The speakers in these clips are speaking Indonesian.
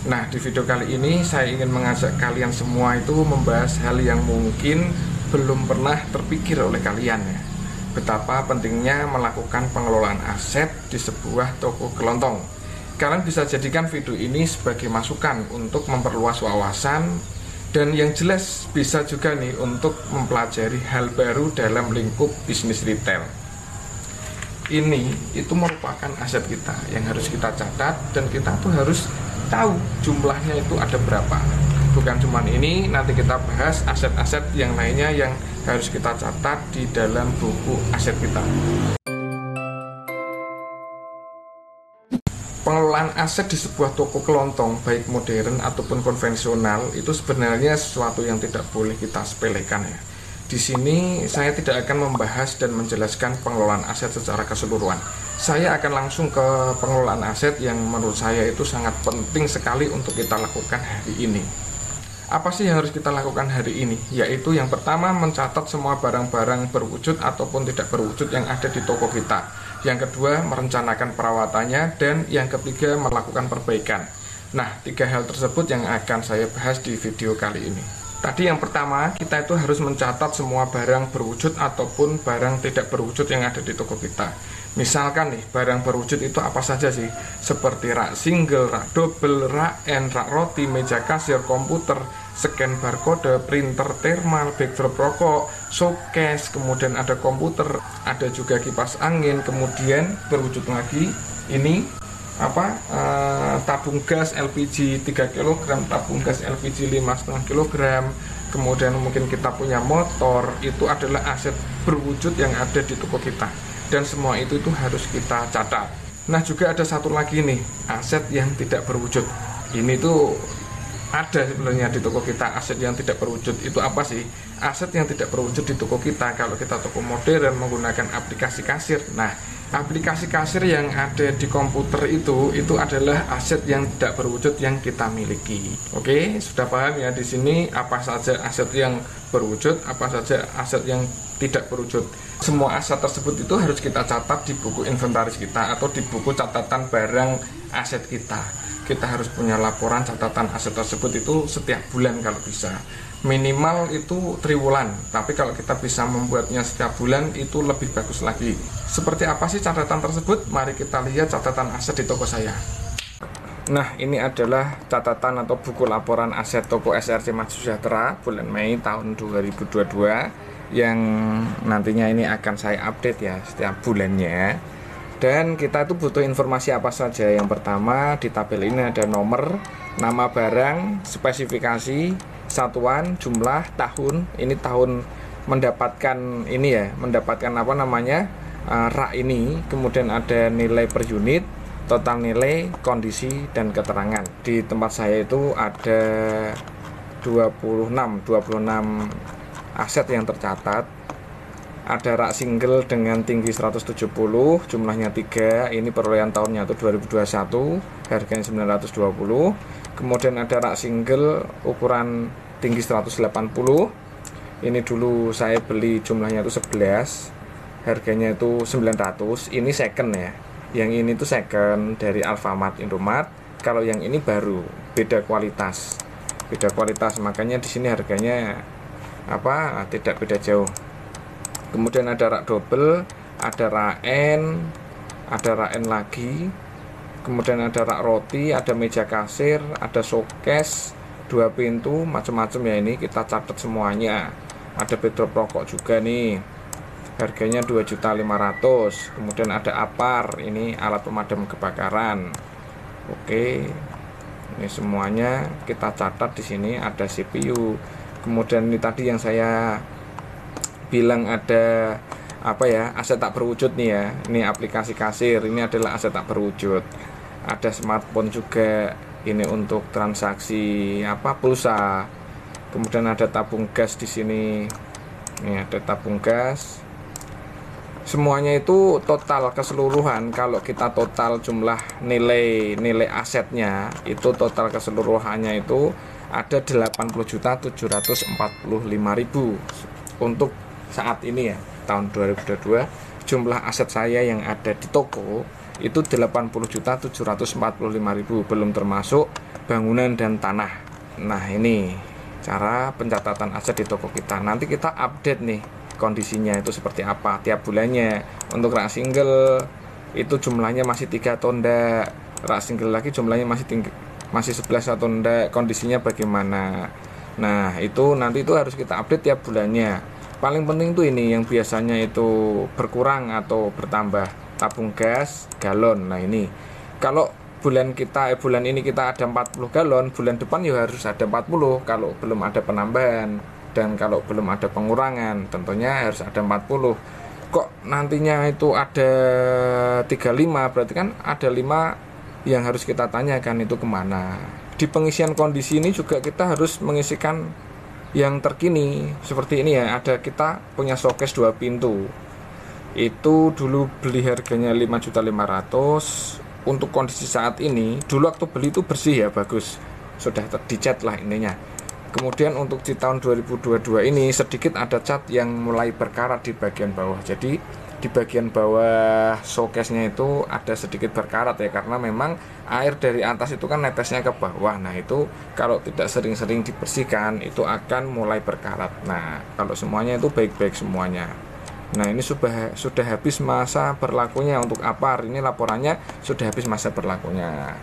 Nah, di video kali ini saya ingin mengajak kalian semua itu membahas hal yang mungkin belum pernah terpikir oleh kalian ya. Betapa pentingnya melakukan pengelolaan aset di sebuah toko kelontong. Kalian bisa jadikan video ini sebagai masukan untuk memperluas wawasan, dan yang jelas bisa juga nih untuk mempelajari hal baru dalam lingkup bisnis retail. Ini itu merupakan aset kita yang harus kita catat, dan kita tuh harus tahu jumlahnya itu ada berapa. Bukan cuma ini, nanti kita bahas aset-aset yang lainnya yang harus kita catat di dalam buku aset kita. Pengelolaan aset di sebuah toko kelontong, baik modern ataupun konvensional, itu sebenarnya sesuatu yang tidak boleh kita sepelekan ya. Di sini saya tidak akan membahas dan menjelaskan pengelolaan aset secara keseluruhan. Saya akan langsung ke pengelolaan aset yang menurut saya itu sangat penting sekali untuk kita lakukan hari ini. Apa sih yang harus kita lakukan hari ini? Yaitu yang pertama, mencatat semua barang-barang berwujud ataupun tidak berwujud yang ada di toko kita. Yang kedua, merencanakan perawatannya. Dan yang ketiga, melakukan perbaikan. Nah, 3 hal tersebut yang akan saya bahas di video kali ini. Tadi yang pertama, kita itu harus mencatat semua barang berwujud ataupun barang tidak berwujud yang ada di toko kita. Misalkan nih, barang berwujud itu apa saja sih? Seperti rak single, rak double, rak end, rak roti, meja kasir, komputer, scan barcode, printer thermal, backdrop rokok, showcase, kemudian ada komputer, ada juga kipas angin, kemudian berwujud lagi ini tabung gas LPG 3 kg, tabung gas LPG 5,5 kg, kemudian mungkin kita punya motor. Itu adalah aset berwujud yang ada di toko kita, dan semua itu harus kita catat. Nah, juga ada satu lagi nih, aset yang tidak berwujud. Ini tuh ada sebenarnya di toko kita. Aset yang tidak berwujud itu apa sih? Aset yang tidak berwujud di toko kita, kalau kita toko modern menggunakan aplikasi kasir. Nah, aplikasi kasir yang ada di komputer itu adalah aset yang tidak berwujud yang kita miliki. Oke, sudah paham ya di sini apa saja aset yang berwujud, apa saja aset yang tidak berwujud. Semua aset tersebut itu harus kita catat di buku inventaris kita atau di buku catatan barang aset kita. Kita harus punya laporan catatan aset tersebut itu setiap bulan kalau bisa. Minimal itu triwulan, tapi kalau kita bisa membuatnya setiap bulan itu lebih bagus lagi. Seperti apa sih catatan tersebut? Mari kita lihat catatan aset di toko saya. Nah, ini adalah catatan atau buku laporan aset toko SRC Maju Sejahtera bulan Mei tahun 2022, yang nantinya ini akan saya update ya setiap bulannya. Dan kita itu butuh informasi apa saja. Yang pertama, di tabel ini ada nomor, nama barang, spesifikasi, satuan, jumlah, tahun. Ini tahun mendapatkan ini ya, mendapatkan apa namanya, rak ini. Kemudian ada nilai per unit, total nilai, kondisi, dan keterangan. Di tempat saya itu ada 26 aset yang tercatat. Ada rak single dengan tinggi 170, jumlahnya 3. Ini perolehan tahunnya itu 2021, harganya 920. Kemudian ada rak single ukuran tinggi 180. Ini dulu saya beli, jumlahnya itu 11, harganya itu 900. Ini second ya. Yang ini tuh second dari Alfamart, Indomart. Kalau yang ini baru, beda kualitas. Beda kualitas, makanya di sini harganya tidak beda jauh. Kemudian ada rak double, ada rak N, ada rak N lagi. Kemudian ada rak roti, ada meja kasir, ada showcase, 2 pintu, macam-macam ya. Ini kita catat semuanya. Ada backdrop rokok juga nih, harganya 2.500.000. Kemudian ada apar, ini alat pemadam kebakaran. Oke, ini semuanya kita catat di sini. Ada CPU. Kemudian ini tadi yang saya bilang ada aset tak berwujud nih ya. Ini aplikasi kasir, ini adalah aset tak berwujud. Ada smartphone juga, ini untuk transaksi pulsa. Kemudian ada tabung gas di sini. Ini ada tabung gas. Semuanya itu total keseluruhan, kalau kita total jumlah nilai asetnya itu total keseluruhannya itu ada 80.745.000 untuk saat ini ya, tahun 2022. Jumlah aset saya yang ada di toko itu 80.745.000, belum termasuk bangunan dan tanah. Nah, ini cara pencatatan aset di toko kita. Nanti kita update nih kondisinya itu seperti apa tiap bulannya. Untuk rak single itu jumlahnya masih 3 atau enggak, rak single lagi jumlahnya masih 11 atau enggak, kondisinya bagaimana. Nah, itu nanti itu harus kita update tiap bulannya. Paling penting tuh ini yang biasanya itu berkurang atau bertambah, tabung gas, galon. Nah, ini kalau bulan ini kita ada 40 galon, bulan depan ya harus ada 40 kalau belum ada penambahan, dan kalau belum ada pengurangan tentunya harus ada 40. Kok nantinya itu ada 35, berarti kan ada 5 yang harus kita tanyakan itu kemana. Di pengisian kondisi ini juga kita harus mengisikan yang terkini seperti ini ya. Ada kita punya showcase 2 pintu, itu dulu beli harganya 5.500.000. Untuk kondisi saat ini, dulu waktu beli itu bersih ya, bagus, sudah dicat lah ininya. Kemudian untuk di tahun 2022 ini sedikit ada cat yang mulai berkarat di bagian bawah. Jadi di bagian bawah showcase-nya itu ada sedikit berkarat ya, karena memang air dari atas itu kan netesnya ke bawah. Nah, itu kalau tidak sering-sering dibersihkan itu akan mulai berkarat. Nah, kalau semuanya itu baik-baik semuanya. Nah, ini sudah habis masa berlakunya untuk APAR. Ini laporannya sudah habis masa berlakunya.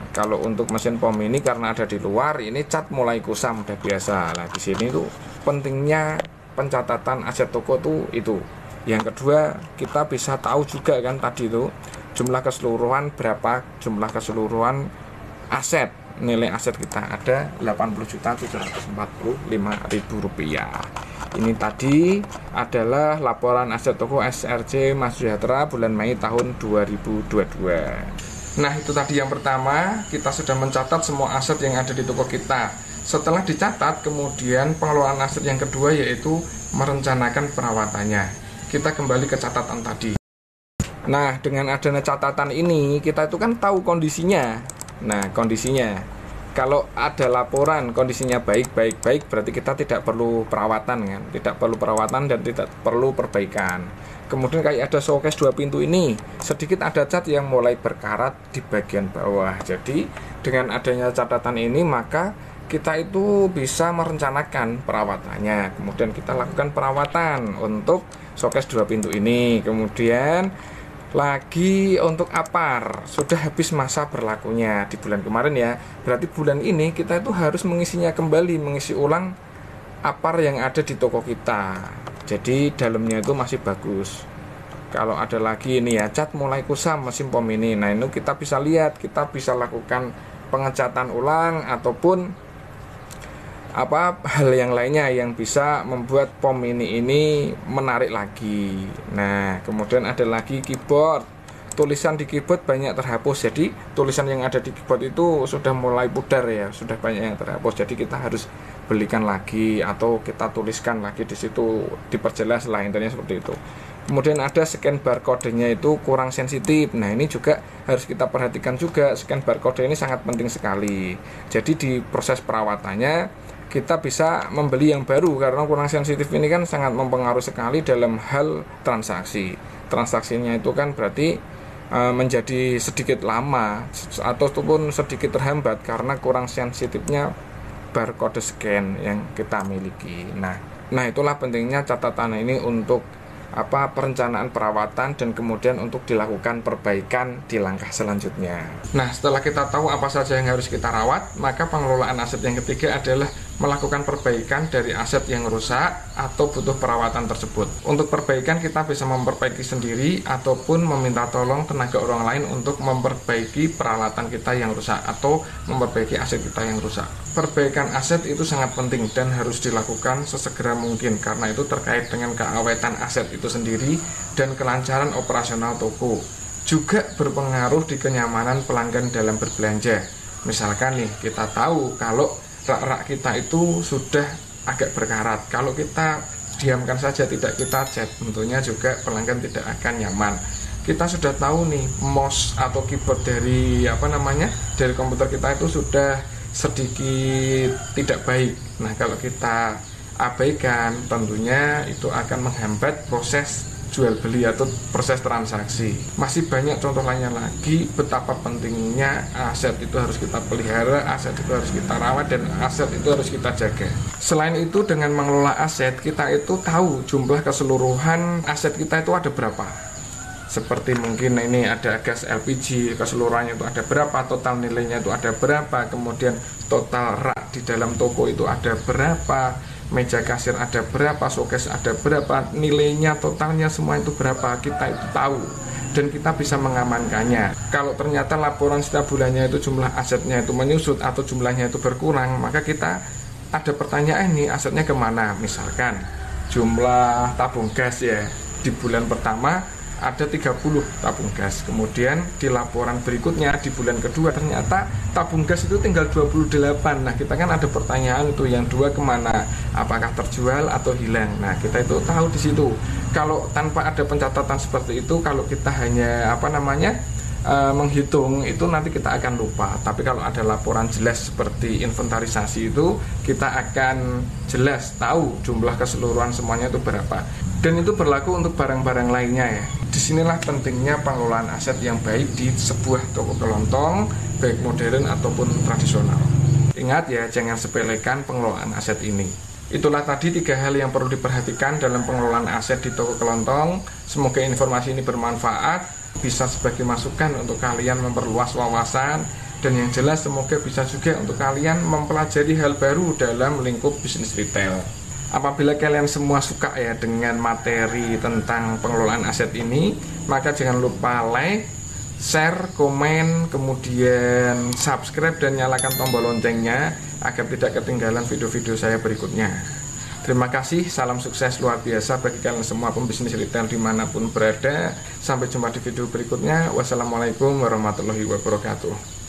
Kalau untuk mesin pom ini karena ada di luar, ini cat mulai kusam udah biasa. Nah, di sini tuh pentingnya pencatatan aset toko tuh itu. Yang kedua, kita bisa tahu juga kan tadi tuh jumlah keseluruhan berapa, jumlah keseluruhan aset, nilai aset kita ada Rp80.745.000. Ini tadi adalah laporan aset toko SRC Mas Sejahtera bulan Mei tahun 2022. Nah, itu tadi yang pertama, kita sudah mencatat semua aset yang ada di toko kita. Setelah dicatat, kemudian pengelolaan aset yang kedua yaitu merencanakan perawatannya. Kita kembali ke catatan tadi. Nah, dengan adanya catatan ini, kita itu kan tahu kondisinya. Nah, kondisinya, kalau ada laporan kondisinya baik, berarti kita tidak perlu perawatan kan? Tidak perlu perawatan dan tidak perlu perbaikan. Kemudian kayak ada showcase 2 pintu ini, sedikit ada cat yang mulai berkarat di bagian bawah. Jadi dengan adanya catatan ini maka kita itu bisa merencanakan perawatannya. Kemudian kita lakukan perawatan untuk showcase 2 pintu ini. Kemudian lagi untuk APAR sudah habis masa berlakunya di bulan kemarin ya. Berarti bulan ini kita itu harus mengisinya kembali, mengisi ulang APAR yang ada di toko kita. Jadi dalamnya itu masih bagus. Kalau ada lagi ini ya, cat mulai kusam mesin pom ini. Nah, ini kita bisa lihat, kita bisa lakukan pengecatan ulang ataupun hal yang lainnya yang bisa membuat pom ini menarik lagi. Nah, kemudian ada lagi keyboard. Tulisan di keyboard banyak terhapus. Jadi tulisan yang ada di keyboard itu sudah mulai pudar ya, sudah banyak yang terhapus. Jadi kita harus belikan lagi atau kita tuliskan lagi di situ, diperjelas lah, intinya seperti itu. Kemudian ada scan barcode-nya itu kurang sensitif. Nah, ini juga harus kita perhatikan juga. Scan barcode ini sangat penting sekali. Jadi di proses perawatannya kita bisa membeli yang baru karena kurang sensitif ini kan sangat mempengaruhi sekali dalam hal transaksi. Transaksinya itu kan berarti menjadi sedikit lama ataupun sedikit terhambat karena kurang sensitifnya barcode scan yang kita miliki. Nah itulah pentingnya catatan ini untuk perencanaan perawatan dan kemudian untuk dilakukan perbaikan di langkah selanjutnya. Nah, setelah kita tahu apa saja yang harus kita rawat, maka pengelolaan aset yang ketiga adalah melakukan perbaikan dari aset yang rusak atau butuh perawatan tersebut. Untuk perbaikan kita bisa memperbaiki sendiri ataupun meminta tolong tenaga orang lain untuk memperbaiki peralatan kita yang rusak atau memperbaiki aset kita yang rusak. Perbaikan aset itu sangat penting dan harus dilakukan sesegera mungkin karena itu terkait dengan keawetan aset itu sendiri dan kelancaran operasional toko. Juga berpengaruh di kenyamanan pelanggan dalam berbelanja. Misalkan nih, kita tahu kalau rak-rak kita itu sudah agak berkarat. Kalau kita diamkan saja, tidak kita cat, tentunya juga pelanggan tidak akan nyaman. Kita sudah tahu nih, mouse atau keyboard dari dari komputer kita itu sudah sedikit tidak baik. Nah, kalau kita abaikan, tentunya itu akan menghambat proses jual beli atau proses transaksi. Masih banyak contoh lainnya lagi betapa pentingnya aset itu harus kita pelihara, aset itu harus kita rawat, dan aset itu harus kita jaga. Selain itu, dengan mengelola aset, kita itu tahu jumlah keseluruhan aset kita itu ada berapa. Seperti mungkin ini ada gas LPG, keseluruhannya itu ada berapa, total nilainya itu ada berapa, kemudian total rak di dalam toko itu ada berapa, meja kasir ada berapa, showcase ada berapa, nilainya totalnya semua itu berapa, kita itu tahu dan kita bisa mengamankannya. Kalau ternyata laporan setiap bulannya itu jumlah asetnya itu menyusut atau jumlahnya itu berkurang, maka kita ada pertanyaan, nih asetnya kemana. Misalkan jumlah tabung gas ya, di bulan pertama ada 30 tabung gas, kemudian di laporan berikutnya di bulan kedua ternyata tabung gas itu tinggal 28. Nah, kita kan ada pertanyaan itu, yang 2 kemana, apakah terjual atau hilang. Nah, kita itu tahu di situ. Kalau tanpa ada pencatatan seperti itu, kalau kita hanya menghitung itu, nanti kita akan lupa. Tapi kalau ada laporan jelas seperti inventarisasi itu, kita akan jelas tahu jumlah keseluruhan semuanya itu berapa. Dan itu berlaku untuk barang-barang lainnya ya. Disinilah pentingnya pengelolaan aset yang baik di sebuah toko kelontong, baik modern ataupun tradisional. Ingat ya, jangan sepelekan pengelolaan aset ini. Itulah tadi 3 hal yang perlu diperhatikan dalam pengelolaan aset di toko kelontong. Semoga informasi ini bermanfaat, bisa sebagai masukan untuk kalian memperluas wawasan, dan yang jelas semoga bisa juga untuk kalian mempelajari hal baru dalam lingkup bisnis retail. Apabila kalian semua suka ya dengan materi tentang pengelolaan aset ini, maka jangan lupa like, share, komen, kemudian subscribe dan nyalakan tombol loncengnya agar tidak ketinggalan video-video saya berikutnya. Terima kasih, salam sukses luar biasa bagi kalian semua pembisnis retail dimanapun berada. Sampai jumpa di video berikutnya. Wassalamualaikum warahmatullahi wabarakatuh.